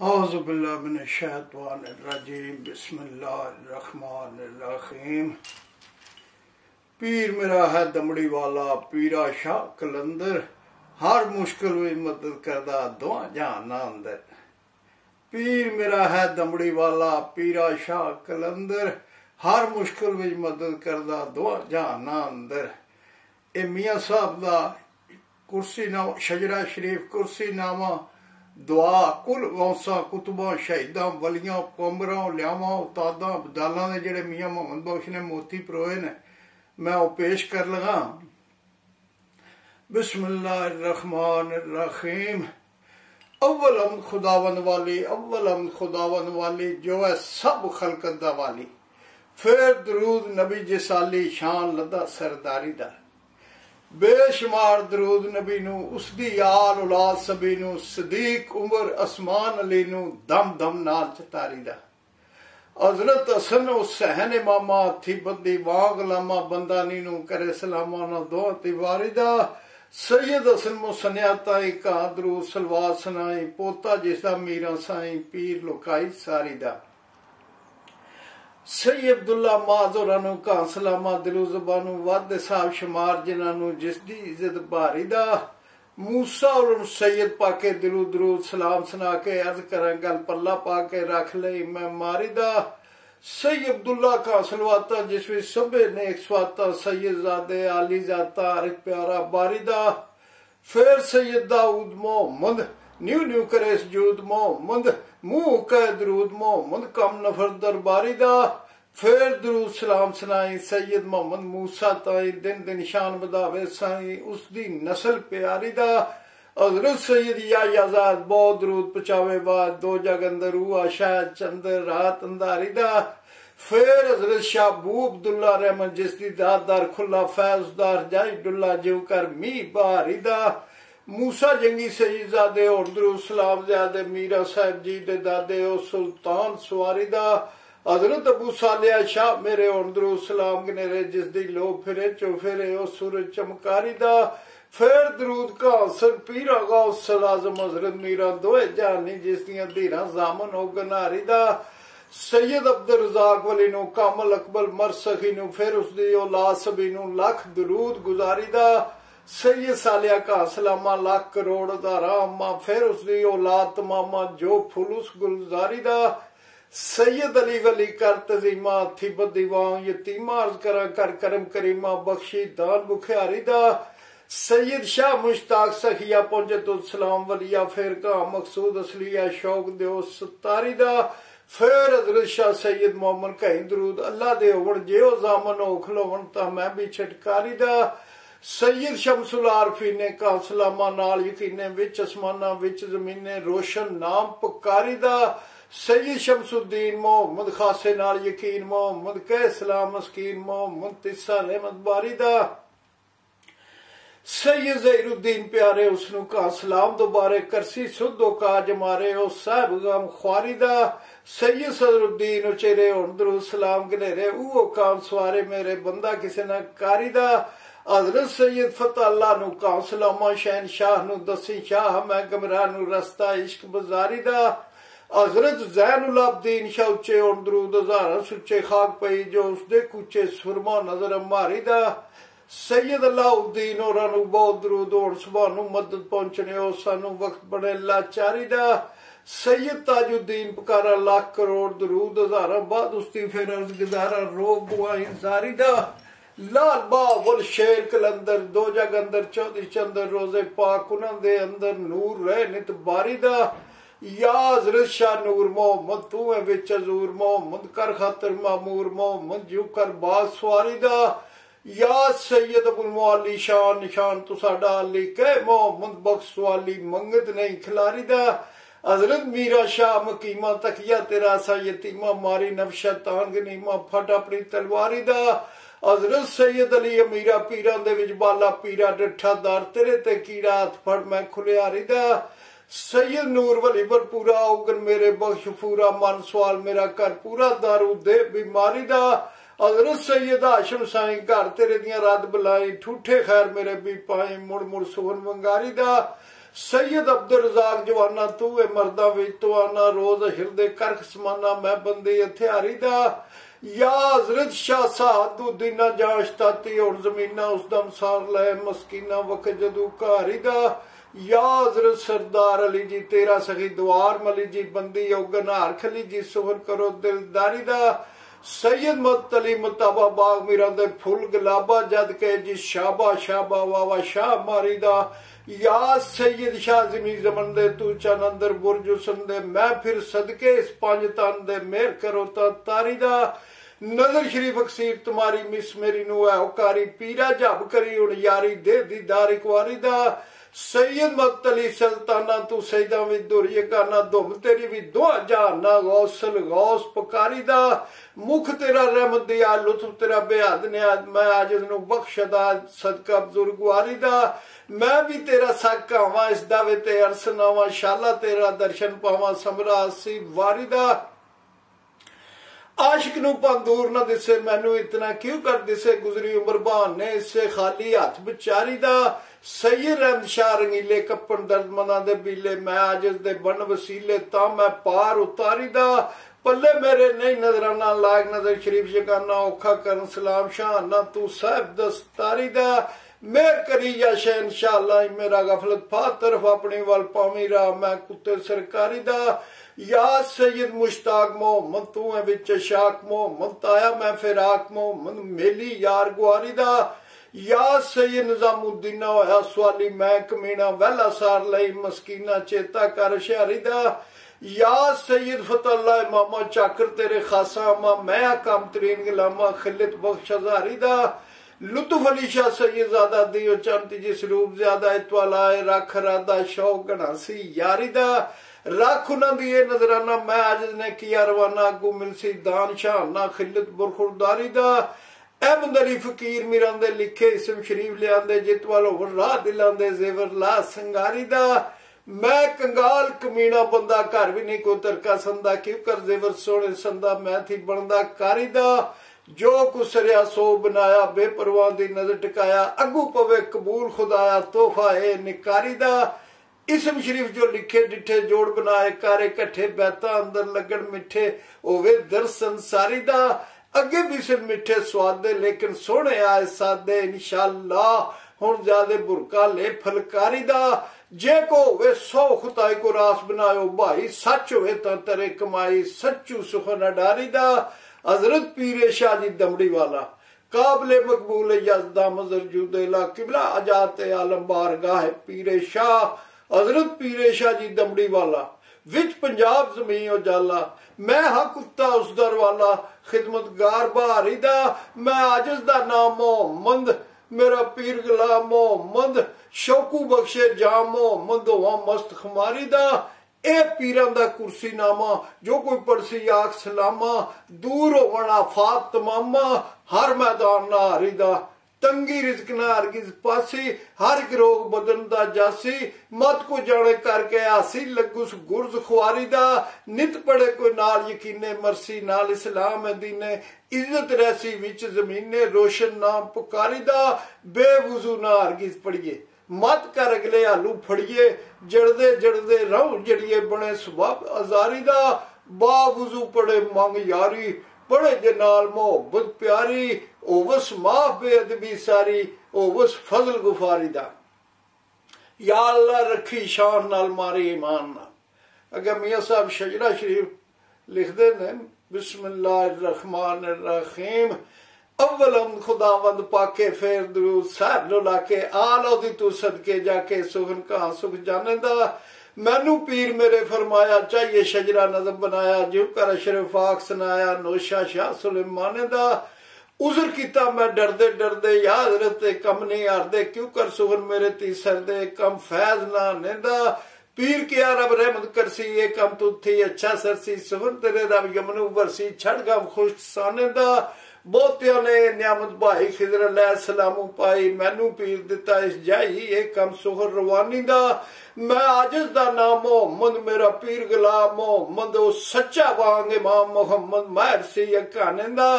औज़ुबिल्लाहिमिनश्शैतानिर्रजीम बिस्मिल्लाहिर्रहमानिर्रहीम। पीर मेरा है दमड़ी वाला पीरा शाह कलंदर, हर मुश्किल में मदद करदा दुआ जहाना अंदर। पीर मेरा है दमड़ी वाला पीरा शाह कलंदर, हर मुश्किल में मदद करदा दुआ जहाना अंदर। ए मियाँ साहब दा कुर्सी नामा शजरा शरीफ कुर्सी नामा दुआ कुल गौसा कुतुबा शहीदा वलियां कमरां लियावां उतादा बदालां दे जेड़े मियाँ मोहम्मद बख्श ने मोती परोए ने, मैं वो पेश कर लगा। बिस्मिल्लाहिर्रहमानिर्रहीम। अव्वल अम्द खुदावंद वाली, अव्वल अम्द खुदावंद वाली जो है सब खलकत दा वाली। फिर दरूद नबी जिसाली शान लदा सरदारी दा। बेशुमार दरूद नबी नू उसदी आल औलाद सभी नू, सदीक उमर असमान अली नू दम दम नाल चतारी दा। हजरत हसन हुसैन इमामा थी बदी वांग लामा बंदानी नू करे सलामा ना दो तिवारी दा। सैयद हसन मुसनिया ताई का दरूद सलवार सनाई, पोता जिसदा मीरा साई पीर लुकाई सारी दा। सही अब्दुल्ला माजोरानू का सलामा दिलो जबानू वादे साहब शुमार जिन्हानू जिसदी इज्जत भारी दा। मूसा और सैयद पाके दिलो दरूद सलाम सुना के अर्ज करा गल पल्ला पाके रख लई मैं मारी दा। सही अब्दुल्ला का सलवाता जिसमें सबे ने एक स्वाता सैयद जादे आली जाता अरे प्यारा बारी दा। फिर सैयद दाऊद मोहम्मद न्यू न्यू करे सजूद मोहम्मद, मुंह कह दरूद मोहम्मद कम नफर दरबारी दा। फिर दरूद सलाम सुनाई सैयद मोहम्मद मूसा ताई दिन दिन शान बधावे साई उसदी नस्ल प्यारी दा। हजरत सैयद याजाद बहुत दरूद पचावे बाद दो जग अंदर हुआ शायद चंदर रात अंधारी दा। फिर हजरत शाह बू अब्दुल्ला रहमत जिसदी दादार खुला फैजदार जाई डुल्ला जीव कर मी बारी दा। मूसा जंगी सईजादे और दरूद सलाम ज़्यादे मीरा साहब जी दे दादे ओ सुल्तान सवारी दा। हजरत अबू सालिया शाह मेरे और दरूद सलाम गनेरे जिसदी लो फिरे चो फिरे ओ सूरज चमकारी दा। फिर दरूद का असर पीरा गौस सलाज़म हजरत मीरा दोए जानी जिसदियां धीरा जामन ओ गनारी दा। सैयद अब्दुल रज़ाक वली नू कामल अकबल मरसखी नू फिर उसदी औलाद सभी नू लख दरूद गुजारी दा। सैयद सालिया का सलामा लाख करोड़ हजारा अम्मा फिर उसदी औलाद तमामा जो फुलुस गुलजारी दा। सैयद अली वली कर तजीमा थी बदीवा यतीमा अर्ज करा कर करम करीमा बख्शी दान बुखियारी दा। सैयद शाह मुश्ताक सखिया पहुंचे तो सलाम वलिया फिर का मकसूद असलिया शौक दो सतारी दा। फिर हजरत शाह सैयद मोहम्मद कहीं दरूद अल्लाह दे होवन जेओ जामन हो खलोवन ता मैं भी छटकारी दा। सैयद शमसुल आरफी ने का सलामा नाल यकीने विच असमाना विच जमीने रोशन नाम पुकारी दा। सैयद शमसुद्दीन मोहम्मद खासे नाल यकीन मोहम्मद कह सलाम मस्कीन मोहम्मद तिस्सा रहमत बारी दा। सैयद ज़हीरुद्दीन प्यारे उसनु का सलाम दोबारे करसी सुदो काज मारे ओ साहब गम ख्वारी दा। सैयद सदरुद्दीन उचेरे और दरूद सलाम गनेरे ऊ काम सवारे मेरे बंदा किसे ना कारी दा। हजरत सैयद फतेह अल्लाह नू का सलामा शहनशाह नू दसी शाह मैं गमरा नू रस्ता इश्क बजारी दा। हजरत ज़ैनुल आबदीन शाह उच्चे और दरूद हजारा सुच्चे खाक पई जो उसदे कुचे सुरमा नजर मारी दा। सैयद अलाउद्दीन और नू बहुत दरूद और सुबह नू मदद पहुंचने हो सानू वक्त बड़े लाचारी दा। सैयद ताजुद्दीन पुकारा लाख करोड़ दरूद हजारा बाद उसकी फिर अर्ज गुजारा रोग बुआ इंसारी दा। लाल बाबुल शेर कलंदर दो जग अंदर चौधरी चंदर रोजे पाक उन्हां दे अंदर नूर रह नित बारी दा। या हजरत शाह नूर मोहम्मद तू है विच हजूर मोहम्मद कर खातर मामूर मोहम्मद जू कर बाग सवारी दा। या सैयद अबुल मुअल्ली शान निशान तू साडा अली कह मोहम्मद बख्श वाली मंगत नहीं खिलारी दा। हजरत मीरा शाह मकीमा तकिया तेरा सा यतीमा मारी नफशा तान गनीमा फट अपनी तलवारी दा। हजरत सैयद अली अमीरा पीरा दे विच बाला पीरा डठा दार तेरे ते कीड़ा हथ फड़ मैं खुलियारी दा। सैयद नूर वली भरपूरा औगन मेरे बख्श पूरा मन सवाल मेरा कर पूरा दारू दे बीमारी दा। हजरत सैयद हाशिम साईं घर तेरे दियां रद बलाई ठूठे खैर मेरे भी पाए मुड़ मुड़ सुगन वंगारी दा। सैयद अब्दुल रज़ाक जवाना तू है मर्दा विच तवाना रोज हिरदे करख समाना मैं बंदे हथियारी दा या हजरत शाह सादुद्दीना जाश ताती और जमीना उस दम सार लै मस्कीना वक्त जदू घारी दा या हजरत सरदार अली जी तेरा सखी द्वार मली जी बंदी गनार खली जी सुहर करो दिलदारी दा सैयद मुतली मुताबा बाग मीरा दे फुल गुलाबा जद के जी शाबा शाबा वावा शाह मारी दा या सैयद शाह जमी जमन दे तू चन अंदर बुरज हुसन दे मैं फिर सदके इस पंज तन दे मेहर करो तारी दा नजर शरीफ अक्सीर तुम्हारी मिस मेरी नु है उकारी पीरा जब करी उन यारी दे दीदार इकवारी दा सैयद मुतली सुल्ताना तू सैदा विच दुरिए गाना धुम तेरी भी दो जाना गौसल गौस पकारी दा मुख तेरा रहमत दिया लुत्फ तेरा बेहद न्याज मैं आज नु बख्शदा सदका बुजुर्गवारी दा मैं भी तेरा साका हवा इस दावे ते अरसनावा शाला तेरा दर्शन पावा समरा सी वारिदा आशिक नू पंदूर न दिसे मैनू इतना क्यों कर दिसे गुजरी उम्र बहाने इससे खाली हाथ बिचारी दा सैयद रहमत शाह रंगीले कपन दर्द मना दे बीले मैं आजिज दे बन वसीले ता मैं पार उतारी दा पल्ले मेरे नहीं नजराना लाग नजर शरीफ शगाना औखा करन सलाम शाह ना तू साहब दस्तारी दा मेहर करी या शहन इंशाअल्लाह मेरा गफलत फा तरफ अपनी वाल पावी रहा मैं कुत्ते सरकारी दा या सैयद मुश्ताक मोहम्मद तू है विच शाक मोहम्मद ताया मैं फिराक मोहम्मद मेली यार गुआरी दा या सैयद निजामुद्दीन होया सवाली मैं कमीना वैला सार लई मस्कीना चेता कर शहरी दा या सैयद फतल्ला मामा चाकर तेरे खासा मा मैं काम तरीन गुलामा खिलत बख्श हजारी दा लुत्फ अली शाह सैयद ज़ादा दियो चमती जी सरूप ज्यादा इतवालाए रख रादा शौक गणासी यारी दा रख उन्हां दी ए नजराना मैं आज ने किया रवाना अगू मिलसी दान शाह ना खिलत बुरखुरदारी दा अहमद अली फकीर मीरां दे लिखे इसम शरीफ लियांदे जित वालो राह दिलां दे जेवर ला संगारी दा मैं कंगाल कमीना बंदा घर भी नहीं को तरका संदा क्यों कर जेवर सोने संदा मैं थी बनदा कारी दा जो कुछ सरिया सो बनाया बेपरवाह दी नजर टिकाया अगू पवे कबूल खुदाया तोहफा ए निकारी दा इसम शरीफ जो लिखे डिठे जोड़ बनाए कारे कट्ठे बैता अंदर लगन मिठे ओवे दर्शन सारी दा अगे भी सिर मिठे स्वादे लेकिन सोने आए सादे इंशाअल्लाह हुन ज्यादा बुरका ले फलकारी दा जे को वे सौ खुदाई को रास बनायो भाई सच होवे तो तेरे कमाई सच्चू सुखन डारी दा हजरत पीरे शाह जी दमड़ी वाला काबले मकबूल यजदा मजर जुदेला किबला अजात आलम बारगाह पीरे शाह हजरत पीरे शाह जी दमड़ी वाला विच पंजाब जमीन उजाला मैं हक कुत्ता उस दर वाला खिदमतगार बहारी दा मैं आजिज दा नाम मोहम्मद मेरा पीर गुलाम मोहम्मद शौकू बख्शे जाम मोहम्मद होवा मस्त खुमारी दा ए पीरां दा कुर्सी नामा जो कोई पड़सी आख सलामा दूर होवन आफात तमामा हर मैदान ना हारी दा तंगी रिजक ना हरगिज पासी हर गिरोग बदन दा जासी मत को जाने करके हासी लगुस गुरज खुआरी दा नित पड़े कोई नाल यकीने मरसी नाल इस्लाम है दीने इज्जत रहसी विच जमीने रोशन नाम पुकारी दा बेवुजू ना हरगिज पड़िए मत कर अगले आलू फड़िए जड़दे जड़दे रहू जड़िए बने सुबह अजारी दा बावुजू पड़े मंग यारी पड़े जनाल मोहब्बत प्यारी ओवस माफ बेअदबी सारी ओवस फजल गुफारी दा या अल्लाह रखी शान नाल मारी ईमान नाल। अगर मियाँ साहब शजरा शरीफ लिखते ने बिस्मिल्लाहिर्रहमानिर्रहीम अव्वलम खुदावंद पाके फेर दुरूद साहब लो लाके आलो दी तू सदके जाके सुखन कहां सुख जाने दा मैनू पीर मेरे फरमाया चाहिए शजरा नजम बनाया जिव कर अशरफ आख सुनाया नौशा शाह सुलेमाने दा उजर किता मैं डरदे डरदे याद रहते कम नहीं हारदे क्यों कर सुखन मेरे ती सरदे कम फैज ना नेंदा पीर किया रब रहमत करसी ये कम तू थी अच्छा सरसी सुखन तेरे रब यमनू बरसी छड़ गम खुश साने दा बहुतिया ने नियामत भाई खिजर अलैहिस्सलाम पाई मैनू पीर दिता इस जाई ये कम सुहर रवानी दा मैं आजिज दा नाम मोहम्मद मेरा पीर गुलाम मोहम्मद ओ सच्चा वांग इमाम मोहम्मद महर सी अकाने दा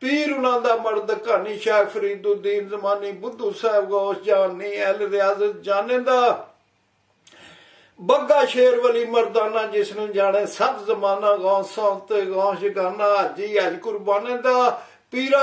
पीर उन्हां दा मर्द कहानी शाह फरीदुद्दीन जमानी बुद्धू साहब गौस जानी अल रियाजत जाने दा ਬੱਗਾ ਸ਼ੇਰ ਵਲੀ ਮਰਦਾਨਾ ਜਿਸ ਨੂੰ ਜਾਣੇ ਸਭ ਜ਼ਮਾਨਾ ਗੌਂ ਸੌਂਤ ਗੌਂ ਸ਼ਗਾਨਾ ਜੀ ਅੱਜ ਕੁਰਬਾਨੇ ਦਾ ਪੀਰਾ